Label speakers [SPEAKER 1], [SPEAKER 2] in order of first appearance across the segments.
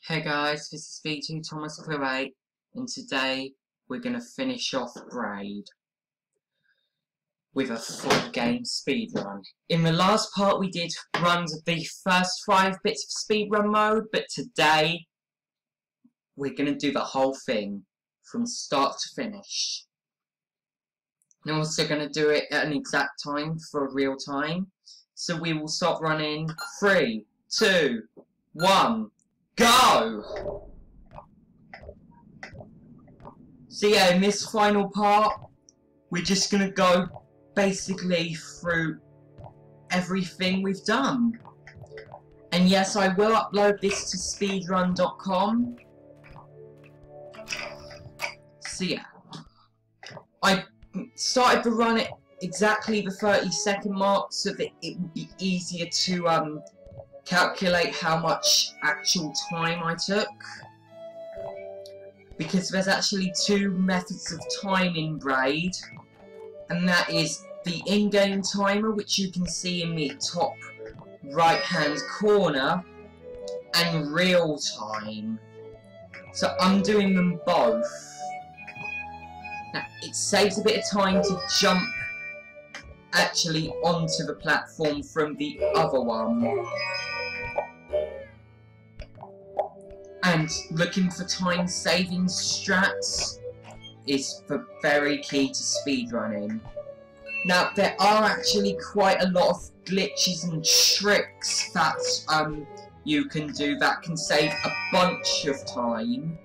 [SPEAKER 1] Hey guys, this is V2 Thomas 08, and today we're going to finish off Braid with a full game speedrun. In the last part we did runs of the first 5 bits of speedrun mode, but today we're going to do the whole thing from start to finish. And I'm also going to do it at an exact time for real time. So we will stop running. 3, 2, 1. Go! So yeah, in this final part, we're just gonna go basically through everything we've done. And yes, I will upload this to speedrun.com. So yeah, I started the run at exactly the 30-second mark so that it would be easier to calculate how much actual time I took, because there's actually 2 methods of time in Braid, and that is the in-game timer, which you can see in the top right hand corner, and real time. So I'm doing them both. Now it saves a bit of time to jump actually onto the platform from the other one. And looking for time saving strats is the very key to speedrunning. Now there are actually quite a lot of glitches and tricks that you can do that can save a bunch of time.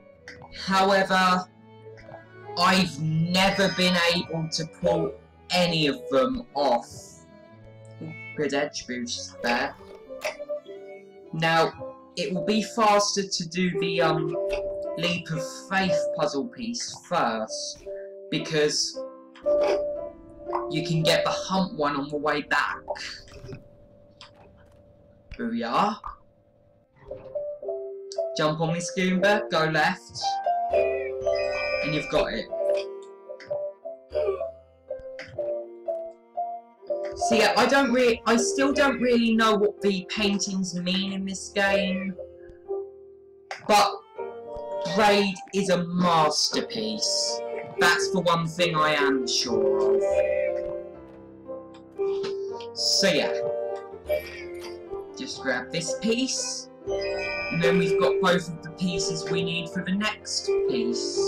[SPEAKER 1] However, I've never been able to pull any of them off. Good edge boost there. Now, it will be faster to do the leap of faith puzzle piece first, because you can get the hump one on the way back. Here we are. Jump on this Goomba, go left, and you've got it. So yeah, I still don't really know what the paintings mean in this game, but Braid is a masterpiece. That's the one thing I am sure of. So yeah, just grab this piece, and then we've got both of the pieces we need for the next piece.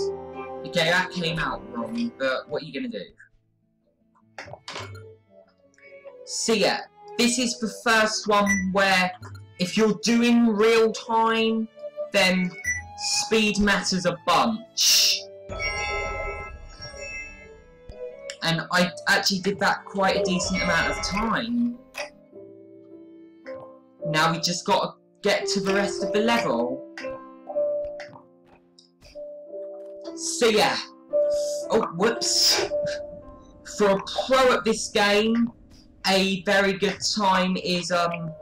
[SPEAKER 1] Okay, that came out wrong, but what are you gonna do? So yeah, this is the first one where if you're doing real time, then speed matters a bunch. And I actually did that quite a decent amount of time. Now we just gotta get to the rest of the level. So yeah, oh whoops. For a pro at this game, a very good time is sub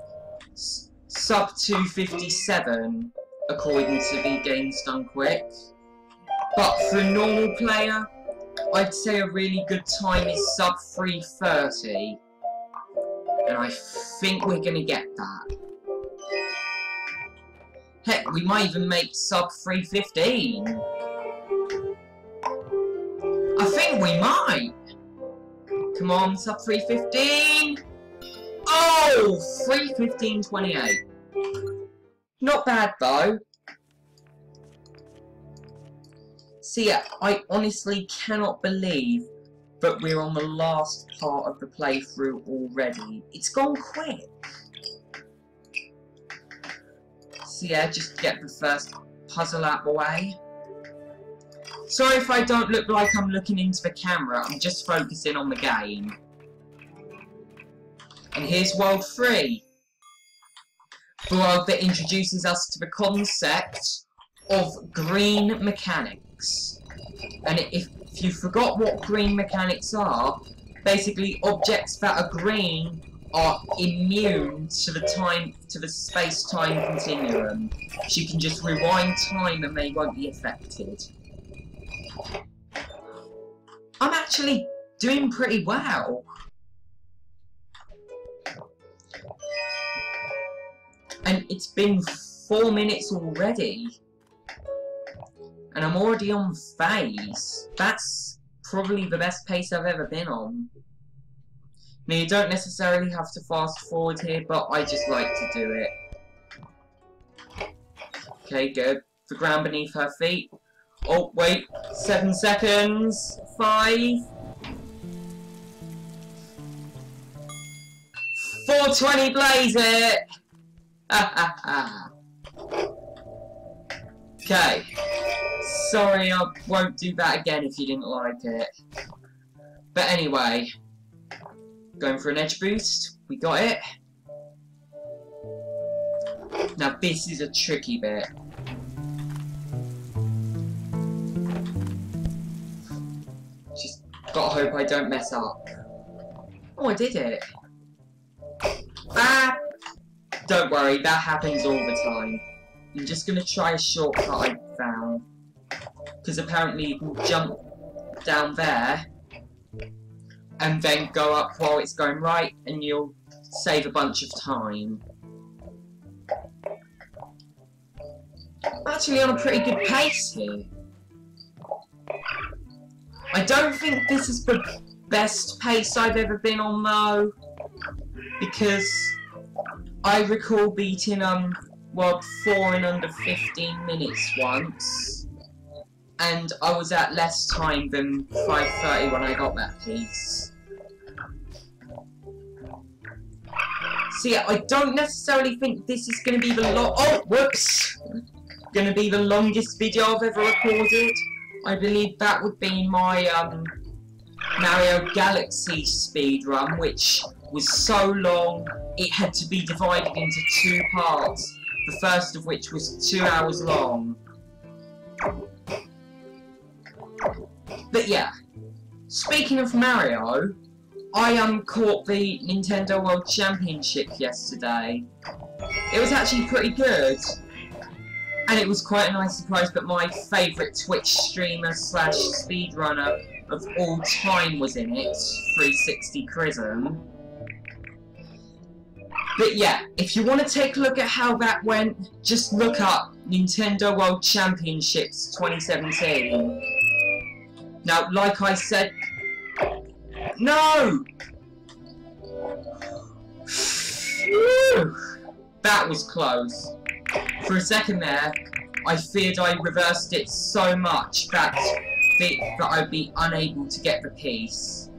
[SPEAKER 1] 2:57 according to the Games Done Quick. But for a normal player, I'd say a really good time is sub 3:30, and I think we're gonna get that. Heck, we might even make sub 3:15. I think we might. Come on, sub 3:15. Oh, 3:15:28. Not bad though. So yeah, I honestly cannot believe that we're on the last part of the playthrough already. It's gone quick. So yeah, just get the first puzzle out the way. Sorry if I don't look like I'm looking into the camera, I'm just focusing on the game. And here's World 3. The world that introduces us to the concept of green mechanics. And if you forgot what green mechanics are, basically objects that are green are immune to the space-time continuum. So you can just rewind time and they won't be affected. I'm actually doing pretty well. And it's been 4 minutes already. And I'm already on phase. That's probably the best pace I've ever been on. Now, you don't necessarily have to fast forward here, but I just like to do it. Okay, good. The ground beneath her feet. Oh, wait. 7 seconds. 5. 420, blaze it! Ha ha ha. Okay. Sorry, I won't do that again if you didn't like it. But anyway. Going for an edge boost. We got it. Now this is a tricky bit. Just gotta hope I don't mess up. Oh, I did it. Ah! Don't worry, that happens all the time. I'm just gonna try a shortcut I found. Because apparently you can jump down there and then go up while it's going right, and you'll save a bunch of time. I'm actually on a pretty good pace here. I don't think this is the best pace I've ever been on though, because I recall beating World 4 in under 15 minutes once, and I was at less time than 5:30 when I got that piece. So yeah, I don't necessarily think this is going to be the going to be the longest video I've ever recorded. I believe that would be my Mario Galaxy speedrun, which was so long it had to be divided into 2 parts, the first of which was 2 hours long. But yeah, speaking of Mario, I caught the Nintendo World Championship yesterday. It was actually pretty good, and it was quite a nice surprise that my favourite Twitch streamer / speedrunner of all time was in it, 360 Chrism. But yeah, if you want to take a look at how that went, just look up Nintendo World Championships 2017. Now, like I said... No! Phew. That was close. For a second there, I feared I reversed it so much that I'd be unable to get the piece.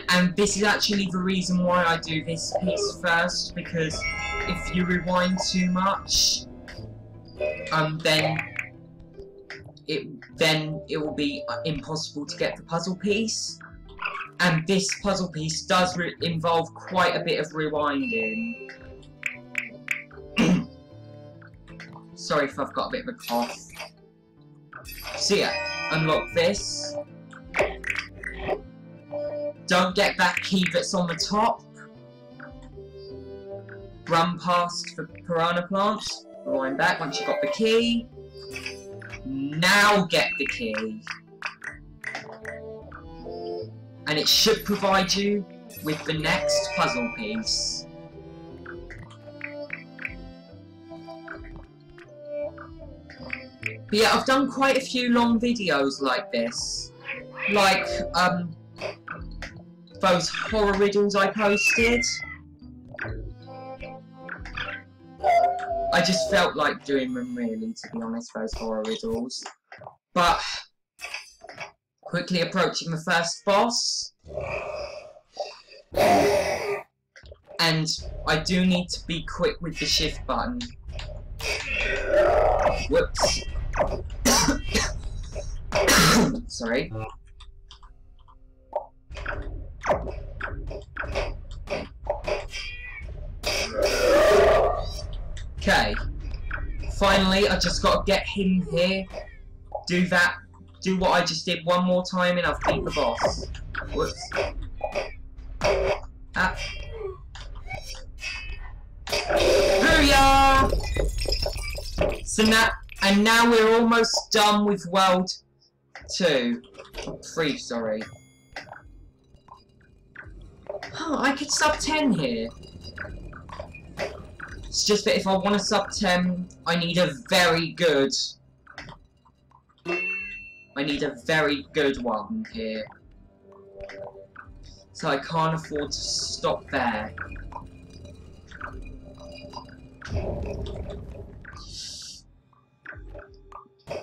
[SPEAKER 1] And this is actually the reason why I do this piece first, because if you rewind too much, then it will be impossible to get the puzzle piece. And this puzzle piece does involve quite a bit of rewinding. Sorry if I've got a bit of a cough. So yeah, unlock this. Don't get that key that's on the top. Run past the piranha plants. Rewind back once you've got the key. Now get the key. And it should provide you with the next puzzle piece. But yeah, I've done quite a few long videos like this. Like, those horror riddles I posted. I just felt like doing them, really, to be honest, those horror riddles. But quickly approaching the first boss. And I do need to be quick with the shift button. Whoops. Sorry. Okay. Finally, I just got to get him here. Do that. Do what I just did one more time and I've beat the boss. Whoops. Ah. Booyah! So now we're almost done with World 2. 3, sorry. Oh, I could sub 10 here. It's just that if I want to sub 10, I need a very good... one here. So I can't afford to stop there.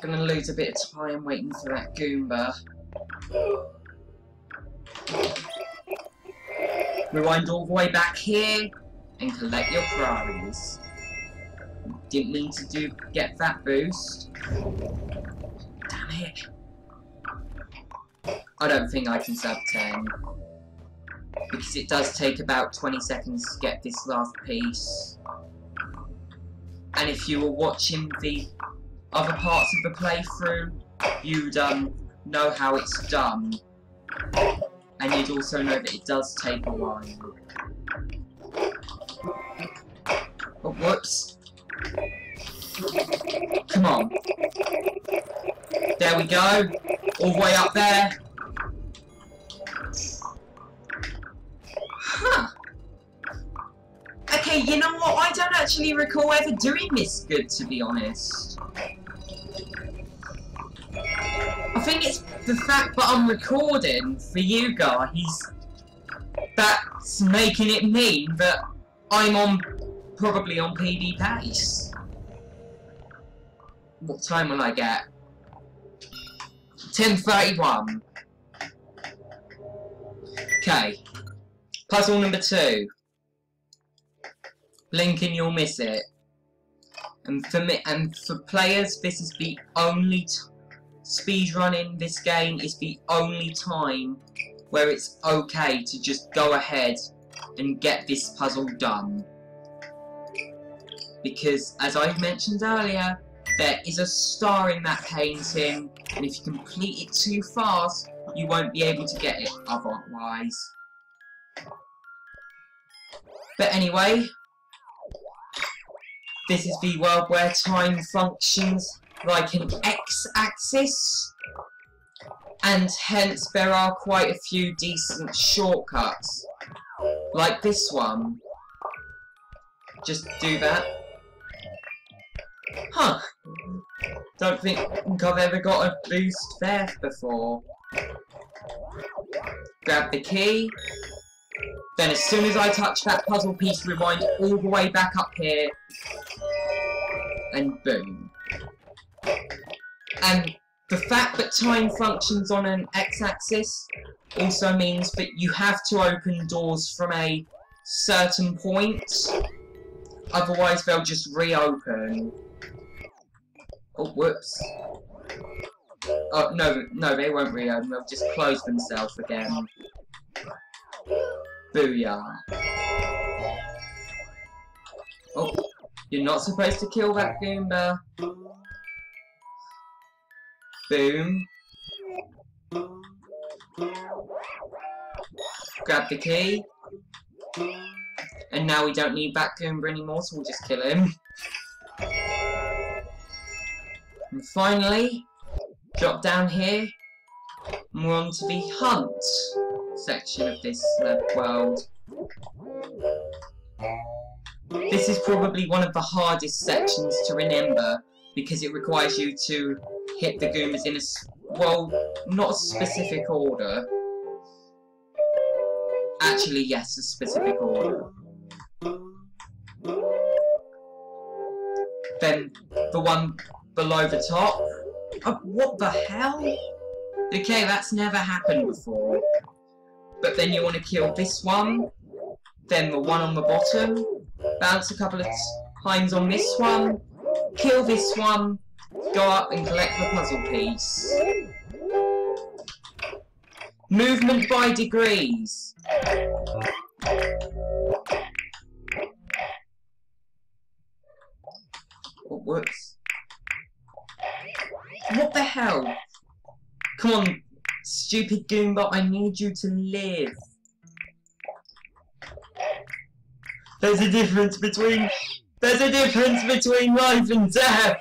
[SPEAKER 1] Gonna lose a bit of time waiting for that Goomba. Rewind all the way back here and collect your prize. Didn't mean to get that boost. Damn it. I don't think I can sub 10. Because it does take about 20 seconds to get this last piece. And if you were watching the other parts of the playthrough, you'd know how it's done. And you'd also know that it does take a while. Oh, whoops. Come on. There we go. All the way up there. Huh. Okay, you know what? I don't actually recall ever doing this good, to be honest. I think it's the fact that I'm recording for you guys that's making it mean that I'm probably on PB pace. What time will I get? 10:31. Okay. Puzzle number 2. Blink and you'll miss it. And for players, this is the only speedrunning this game is the only time where it's okay to just go ahead and get this puzzle done. Because, as I mentioned earlier, there is a star in that painting, and if you complete it too fast, you won't be able to get it otherwise. But anyway, this is the world where time functions like an x-axis, and hence there are quite a few decent shortcuts, like this one. Just do that. Huh. Don't think I've ever got a boost there before. Grab the key. Then as soon as I touch that puzzle piece, rewind all the way back up here. And boom. And the fact that time functions on an x-axis also means that you have to open doors from a certain point. Otherwise they'll just reopen. Oh, whoops. Oh, no, they won't reopen. They'll just close themselves again. Booyah. Oh, you're not supposed to kill that Goomba. Boom. Grab the key. And now we don't need that Goomba anymore, so we'll just kill him. And finally, drop down here, and we're on to the hunt section of this world. This is probably one of the hardest sections to remember, because it requires you to hit the Goombas in well, not a specific order. Actually, yes, a specific order. Then the one below the top. Oh, what the hell? Okay, that's never happened before. But then you want to kill this one, then the one on the bottom, bounce a couple of times on this one, kill this one, go up and collect the puzzle piece. Movement by degrees. Oh, whoops. What the hell? Come on, stupid Goomba, I need you to live. There's a difference between life and death.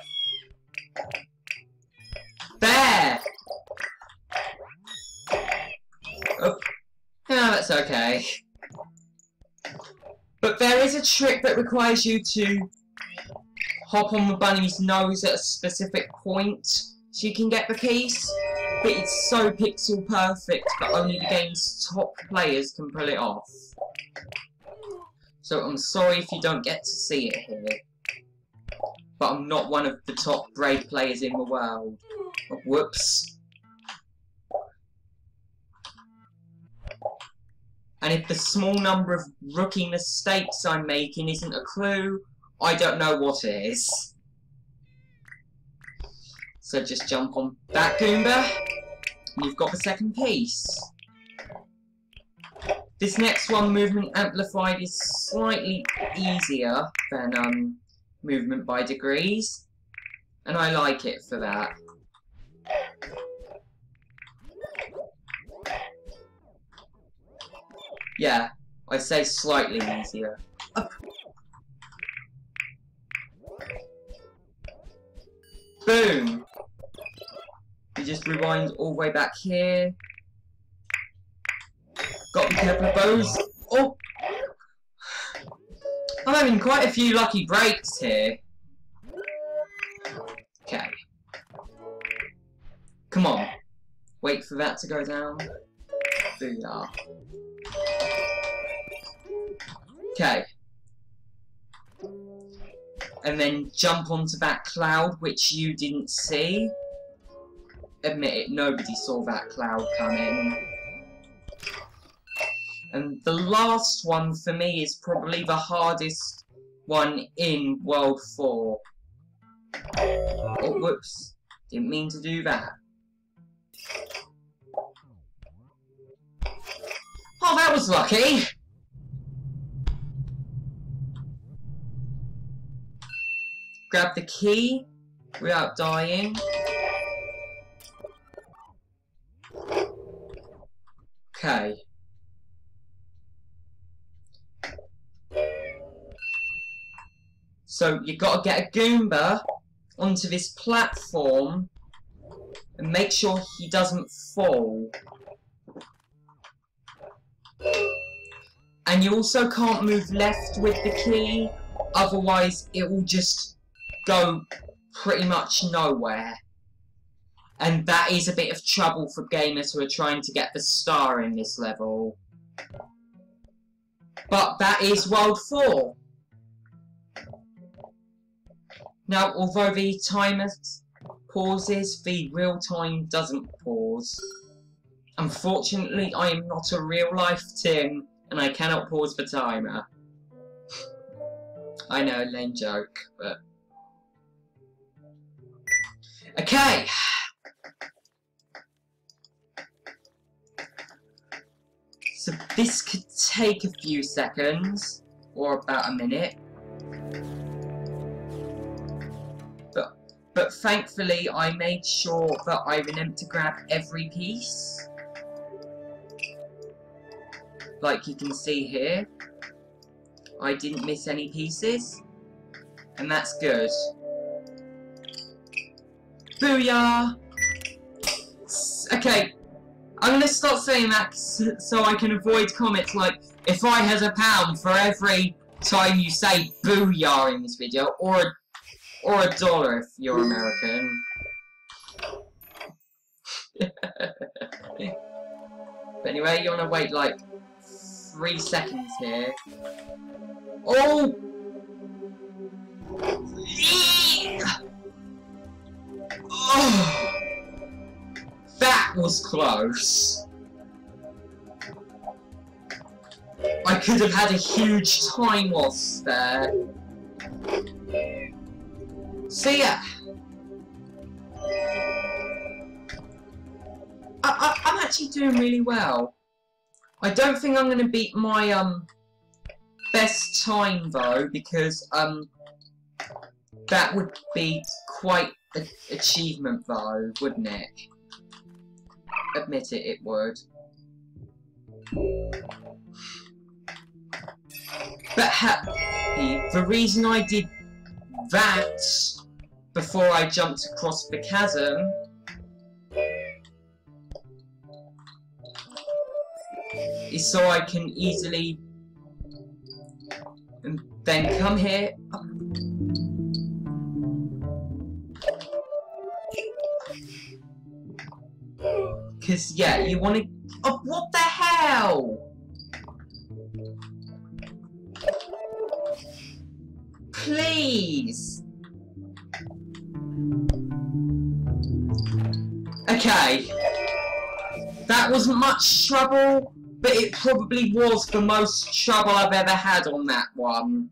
[SPEAKER 1] There. Oh, no, that's okay. But there is a trick that requires you to hop on the bunny's nose at a specific point so you can get the piece. But it's so pixel perfect that only the game's top players can pull it off. So I'm sorry if you don't get to see it here. But I'm not one of the top Braid players in the world. Oh, whoops. And if the small number of rookie mistakes I'm making isn't a clue, I don't know what is. So just jump on that Goomba, and you've got the second piece. This next one, movement amplified, is slightly easier than movement by degrees, and I like it for that. Yeah, I say slightly easier. Boom! You just rewind all the way back here. Got to be careful of those. Oh! I'm having quite a few lucky breaks here. Okay. Come on. Wait for that to go down. Booyah. Okay. And then jump onto that cloud, which you didn't see. Admit it, nobody saw that cloud coming. And the last one for me is probably the hardest one in World 4. Oh, whoops. Didn't mean to do that. Oh, that was lucky! Grab the key without dying. Okay. So you got to get a Goomba onto this platform and make sure he doesn't fall. And you also can't move left with the key, otherwise it will just go pretty much nowhere. And that is a bit of trouble for gamers who are trying to get the star in this level. But that is World 4. Now, although the timer pauses, the real time doesn't pause. Unfortunately, I am not a real-life Tim, and I cannot pause the timer. I know, lame joke, but... Okay! So this could take a few seconds, or about a minute. But thankfully, I made sure that I remembered to grab every piece. Like you can see here. I didn't miss any pieces. And that's good. Booyah! Okay, I'm going to start saying that so I can avoid comments like, if I had £1 for every time you say booyah in this video, or $1 if you're American. But anyway, you want to wait like 3 seconds here. Oh! Oh! That was close. I could have had a huge time loss there. See ya! I'm actually doing really well. I don't think I'm going to beat my best time though, because that would be quite an achievement though, wouldn't it? Admit it, it would. But the reason I did that before I jumped across the chasm is so I can easily And then come here. Because, yeah, you want to... Oh, what the hell? Please. Okay. That wasn't much trouble, but it probably was the most trouble I've ever had on that one.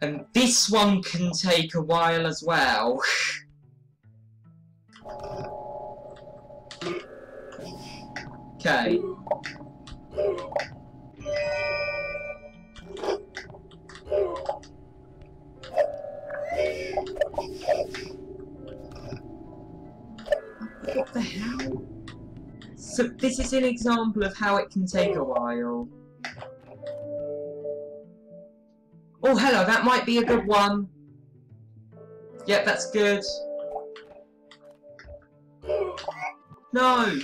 [SPEAKER 1] And this one can take a while as well. Okay. What the hell? So this is an example of how it can take a while. Oh, hello, that might be a good one. Yep, that's good. No!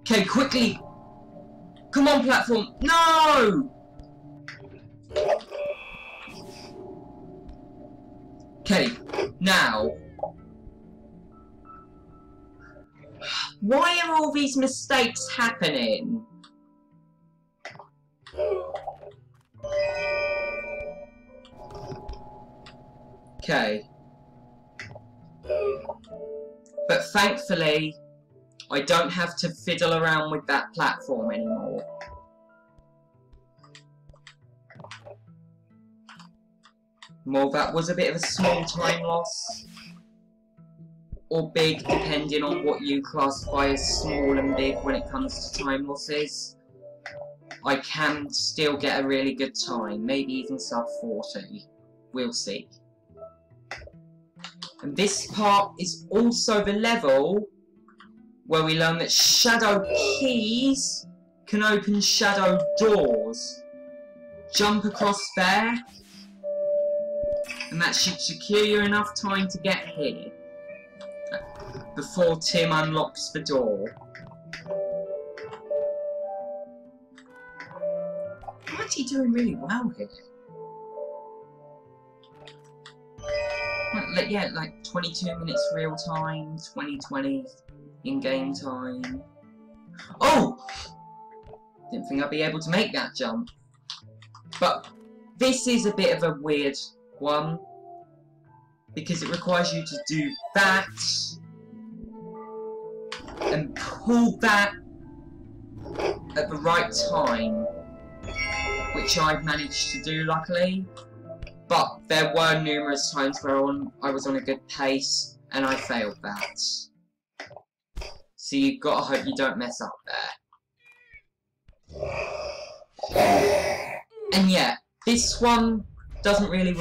[SPEAKER 1] Okay, quickly! Come on, platform! No! Okay, now. Why are all these mistakes happening? Okay. But thankfully, I don't have to fiddle around with that platform anymore. Well, that was a bit of a small time loss. Or big, depending on what you classify as small and big when it comes to time losses. I can still get a really good time, maybe even sub 40. We'll see. And this part is also the level where we learn that shadow keys can open shadow doors. Jump across there, and that should secure you enough time to get here before Tim unlocks the door. I'm actually doing really well here. Yeah, like 22 minutes real time, 20 in-game time. Oh! Didn't think I'd be able to make that jump. But this is a bit of a weird one, because it requires you to do that and pull that at the right time, which I've managed to do luckily. But there were numerous times where I was on a good pace and I failed that. So you've got to hope you don't mess up there. And yeah, this one doesn't really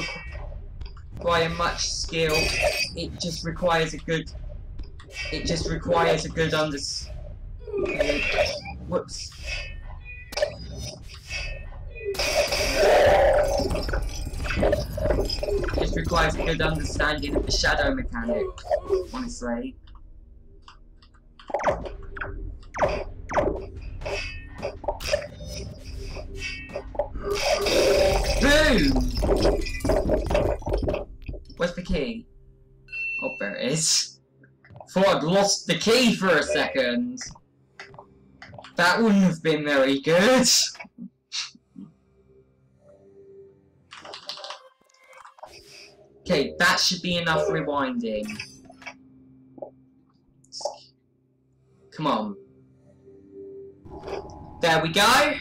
[SPEAKER 1] require much skill. It just requires a good understanding. Whoops. Just requires a good understanding of the shadow mechanic, honestly. Boom! Where's the key? Oh, there it is. Thought I'd lost the key for a second. That wouldn't have been very good. Okay, that should be enough rewinding. Come on. There we go.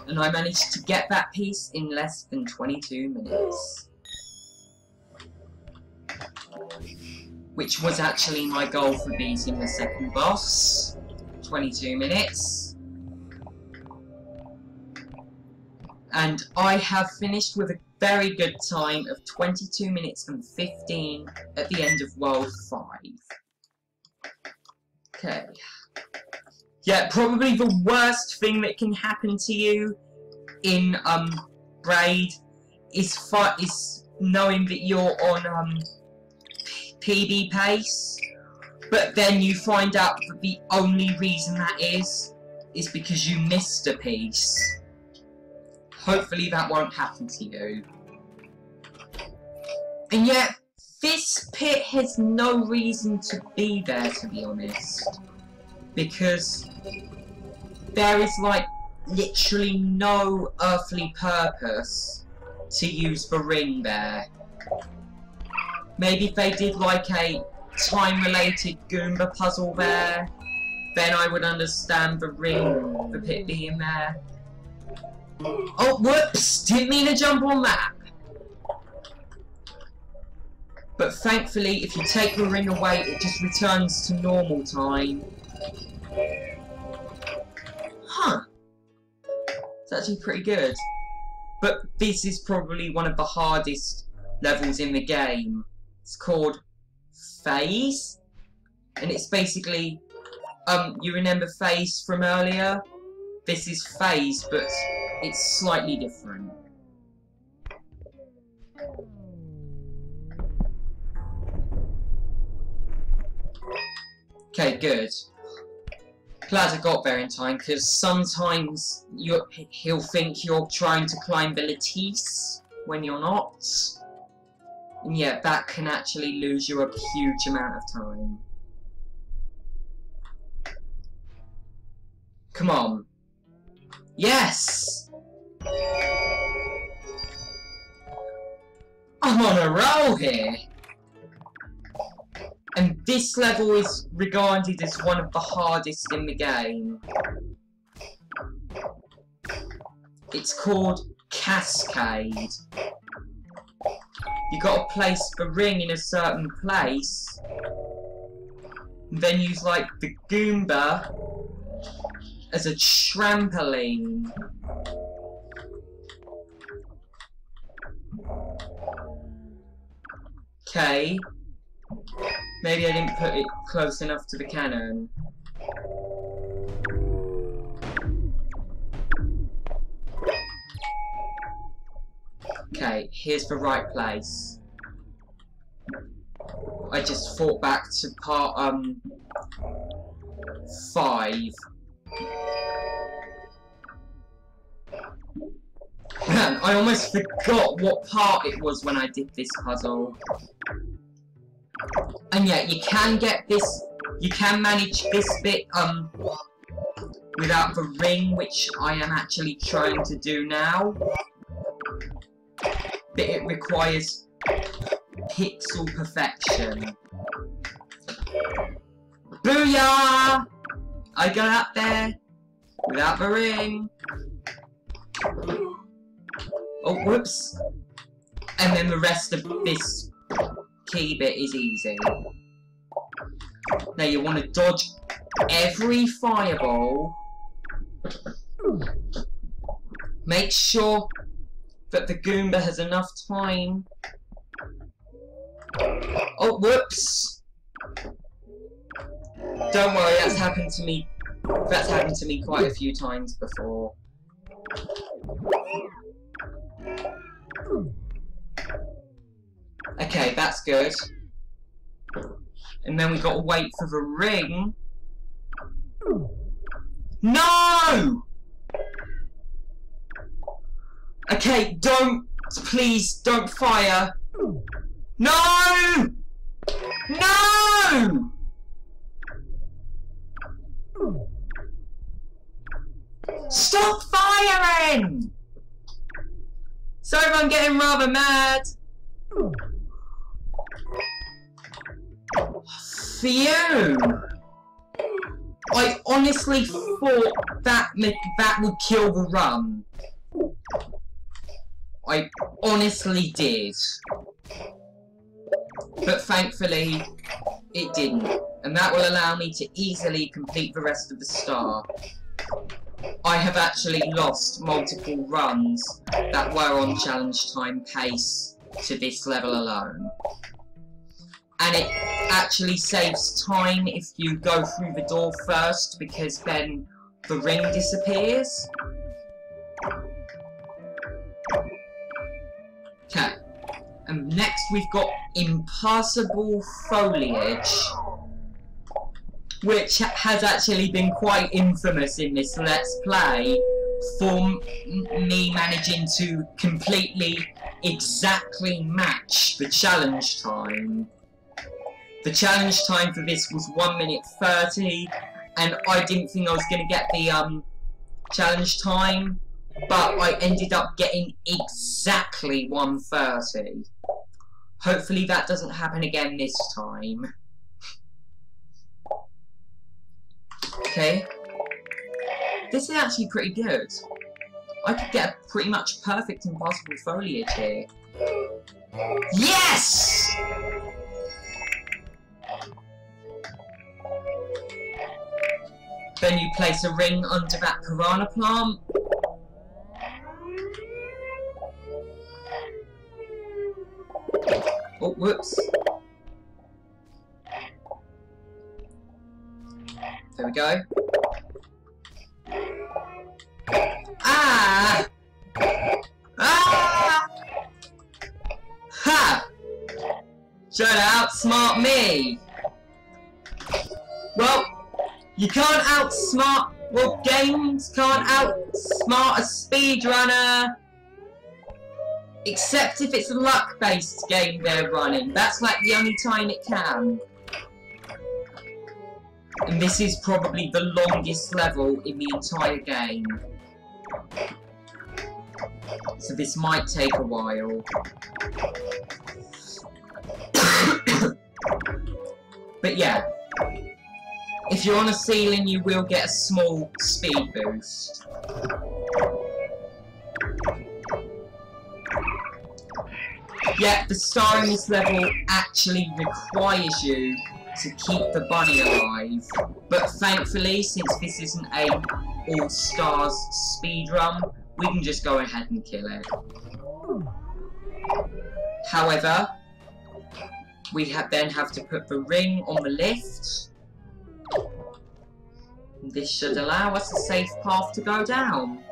[SPEAKER 1] And I managed to get that piece in less than 22 minutes. Which was actually my goal for beating the second boss. 22 minutes. And I have finished with a very good time of 22 minutes and 15 at the end of World 5. Okay. Yeah, probably the worst thing that can happen to you in Braid is knowing that you're on PB pace, but then you find out that the only reason that is is because you missed a piece. Hopefully that won't happen to you. And yet, this pit has no reason to be there, to be honest. Because there is, like, literally no earthly purpose to use the ring there. Maybe if they did, like, a time-related Goomba puzzle there, then I would understand the ring, the pit being there. Oh, whoops! Didn't mean to jump on that! But thankfully, if you take the ring away, it just returns to normal time. Huh. It's actually pretty good. But this is probably one of the hardest levels in the game. It's called Phase. And it's basically, you remember Phase from earlier? This is Phase, but it's slightly different. Okay, good. Glad I got there in time, because sometimes he'll think you're trying to climb the lattice when you're not. And yeah, that can actually lose you a huge amount of time. Come on. Yes! I'm on a roll here! And this level is regarded as one of the hardest in the game. It's called Cascade. You gotta place the ring in a certain place, and then use like the Goomba as a trampoline. Okay. Maybe I didn't put it close enough to the cannon. Okay, here's the right place. I just thought back to part 5. Man, I almost forgot what part it was when I did this puzzle. And yeah, you can get this, you can manage this bit without the ring, which I am actually trying to do now. But it requires pixel perfection. Booyah! I got up there without the ring. Oh, whoops. And then the rest of this key bit is easy. Now you want to dodge every fireball. Make sure that the Goomba has enough time. Oh, whoops! Don't worry, that's happened to me. That's happened to me quite a few times before. Okay, that's good. And then we gotta wait for the ring. No! Okay, please don't fire. No! No! Stop firing! Sorry if I'm getting rather mad. Phew! I honestly thought that would kill the run. I honestly did. But thankfully, it didn't. And that will allow me to easily complete the rest of the star. I have actually lost multiple runs that were on challenge time pace to this level alone. And it actually saves time if you go through the door first, because then the ring disappears. Okay. And next we've got impassable foliage. which has actually been quite infamous in this Let's Play for me managing to completely exactly match the challenge time. The challenge time for this was 1 minute 30, and I didn't think I was going to get the challenge time, but I ended up getting exactly 1:30. Hopefully that doesn't happen again this time. Okay. This is actually pretty good. I could get a pretty much perfect impossible foliage here. Yes! Then you place a ring under that piranha plant. Oh, whoops. There we go. Ah! Ah! Ha! Try to outsmart me! Well, you can't outsmart... Well, games can't outsmart a speedrunner! Except if it's a luck-based game they're running. That's like the only time it can. And this is probably the longest level in the entire game. So this might take a while. But yeah. If you're on a ceiling, you will get a small speed boost. Yeah, the star in this level actually requires you to keep the bunny alive. But thankfully, since this isn't a all-stars speedrun, we can just go ahead and kill it. However, we then have to put the ring on the lift. This should allow us a safe path to go down.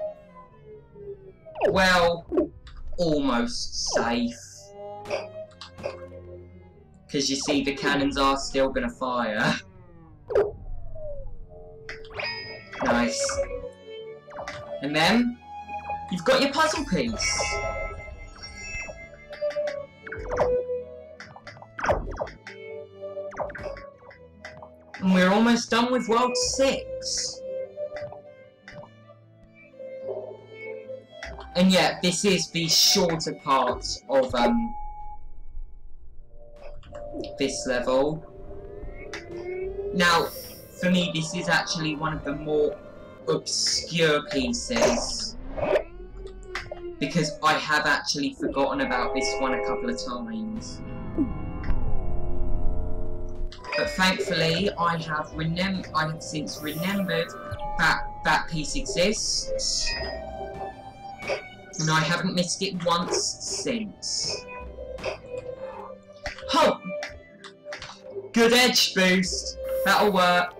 [SPEAKER 1] Well, almost safe. Because you see, the cannons are still going to fire. Nice. And then, you've got your puzzle piece. And we're almost done with World 6. And yeah, this is the shorter part of this level. Now, for me, this is actually one of the more obscure pieces, because I have actually forgotten about this one a couple of times. But thankfully, I have since remembered that that piece exists, and I haven't missed it once since. Oh! Good edge boost. That'll work.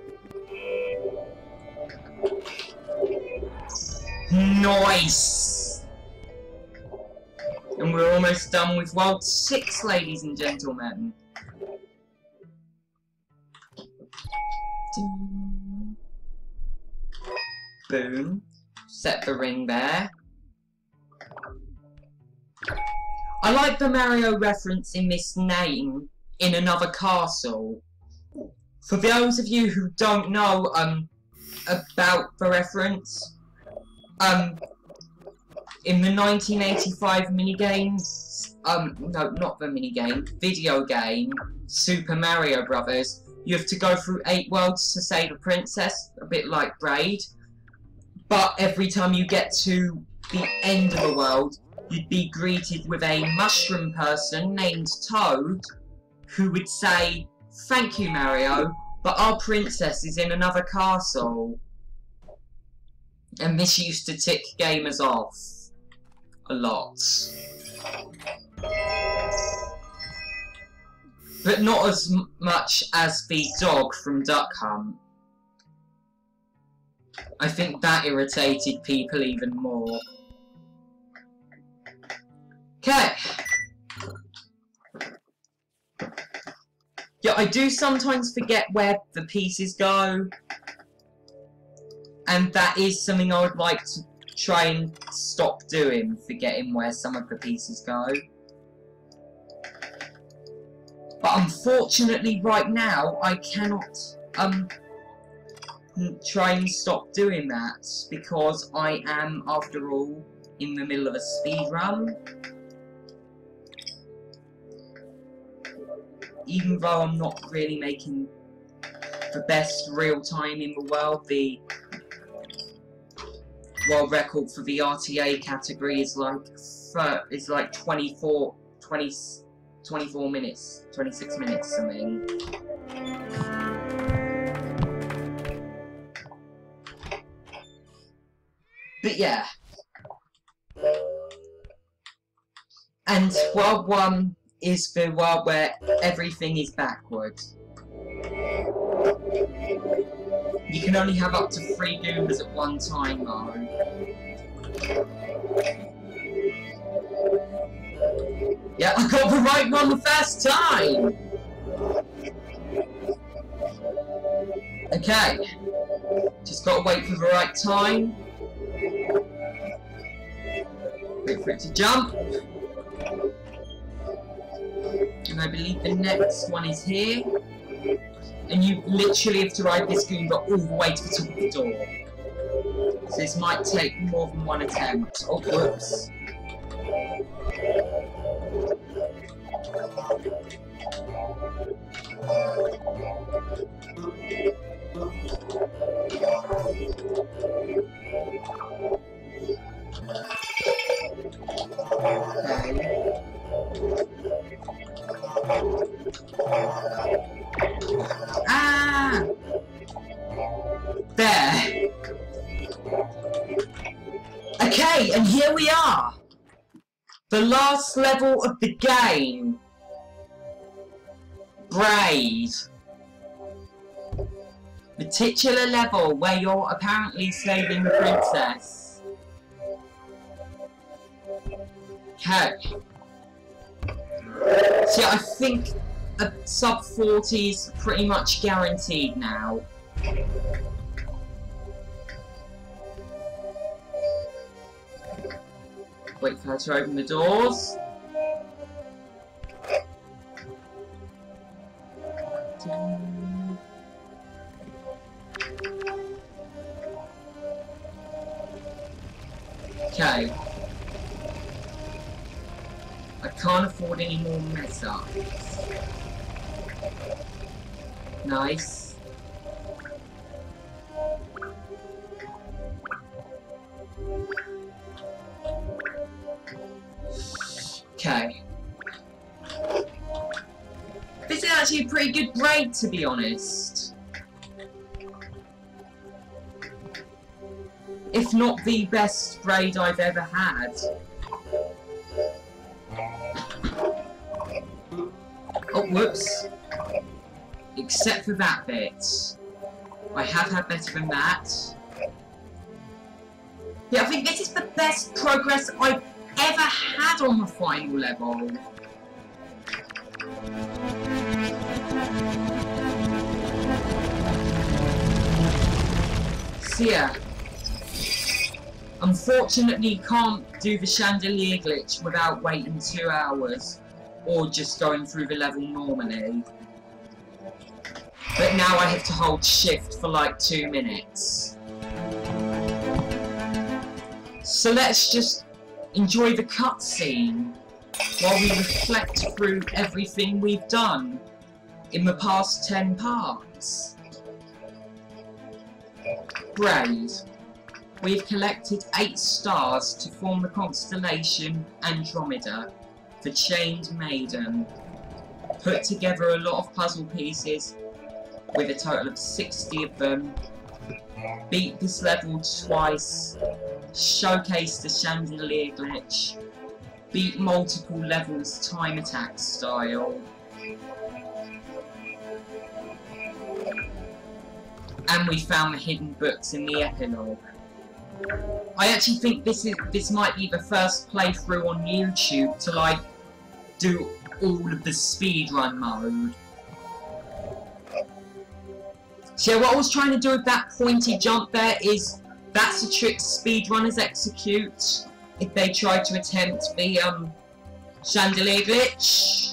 [SPEAKER 1] Nice! And we're almost done with World 6, ladies and gentlemen. Boom. Set the ring there. I like the Mario reference in this name, in another castle. For those of you who don't know about the reference, in the 1985 minigames, no, not the minigame, video game, Super Mario Brothers, you have to go through 8 worlds to save a princess, a bit like Braid. But every time you get to the end of the world, you'd be greeted with a mushroom person named Toad, who would say, "Thank you, Mario, but our princess is in another castle." And this used to tick gamers off a lot. But not as much as the dog from Duck Hunt. I think that irritated people even more. Okay. Yeah, I do sometimes forget where the pieces go. And that is something I would like to try and stop doing, forgetting where some of the pieces go. But unfortunately right now, I cannot try and stop doing that, because I am, after all, in the middle of a speed run. Even though I'm not really making the best real time in the world, the world record for the RTA category is like 24 minutes, 26 minutes something. But yeah. And World 1 is the world where everything is backward. You can only have up to 3 Goombas at one time though. Yeah, I got the right one the first time! Okay. Just gotta wait for the right time. Wait for it to jump. And I believe the next one is here. And you literally have to ride this Goomba all the way to the top of the door. So this might take more than one attempt. Oh, whoops. Ah! There! Okay, and here we are! The last level of the game. Braid. The titular level where you're apparently saving the princess. Okay. See, I think a sub 40 is pretty much guaranteed now. Wait for her to open the doors. Okay. I can't afford any more mess ups. Nice. Okay. This is actually a pretty good braid, to be honest. If not the best braid I've ever had. Oh, whoops. Except for that bit. I have had better than that. Yeah, I think this is the best progress I've ever had on the final level. So yeah. Unfortunately, you can't do the chandelier glitch without waiting 2 hours, or just going through the level normally. But now I have to hold shift for like 2 minutes. So let's just enjoy the cutscene while we reflect through everything we've done in the past 10 parts. Braid. We've collected 8 stars to form the constellation Andromeda, the Chained Maiden. Put together a lot of puzzle pieces, with a total of 60 of them. Beat this level twice. Showcase the chandelier glitch. Beat multiple levels time attack style. And we found the hidden books in the epilogue. I actually think this might be the first playthrough on YouTube to like do all of the speedrun mode. So what I was trying to do with that pointy jump there is that's a trick speedrunners execute if they try to attempt the chandelier glitch.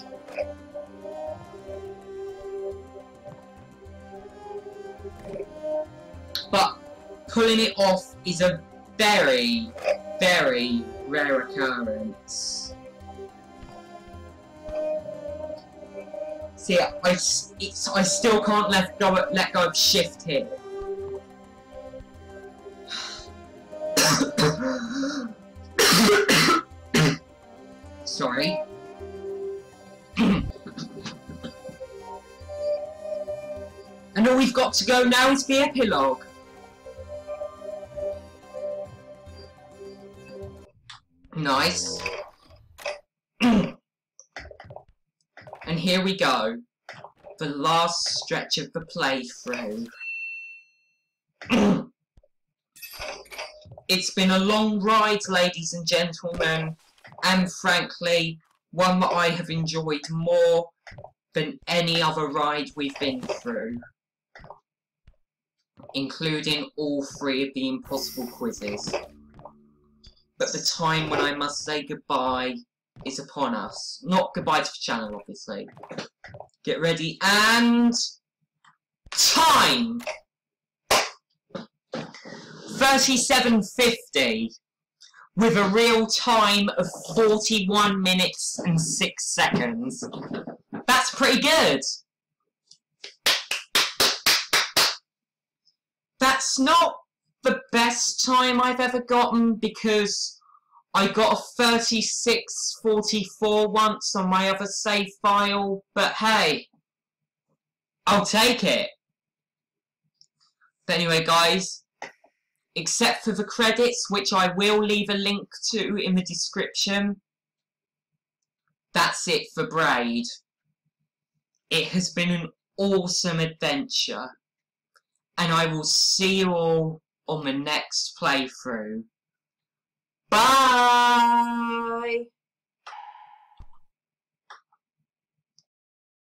[SPEAKER 1] But pulling it off is a very, very rare occurrence. See, I still can't let go of shift here. Sorry. And all we've got to go now is the epilogue. Nice. And here we go. The last stretch of the playthrough. It's been a long ride, ladies and gentlemen, and frankly, one that I have enjoyed more than any other ride we've been through, including all 3 of the impossible quizzes. But the time when I must say goodbye is upon us. Not goodbye to the channel, obviously. Get ready, and... time! 37:50, with a real time of 41 minutes and 6 seconds. That's pretty good. That's not the best time I've ever gotten, because I got a 36:44 once on my other save file, but hey, I'll take it. But anyway, guys, except for the credits, which I will leave a link to in the description, that's it for Braid. It has been an awesome adventure, and I will see you all on the next playthrough.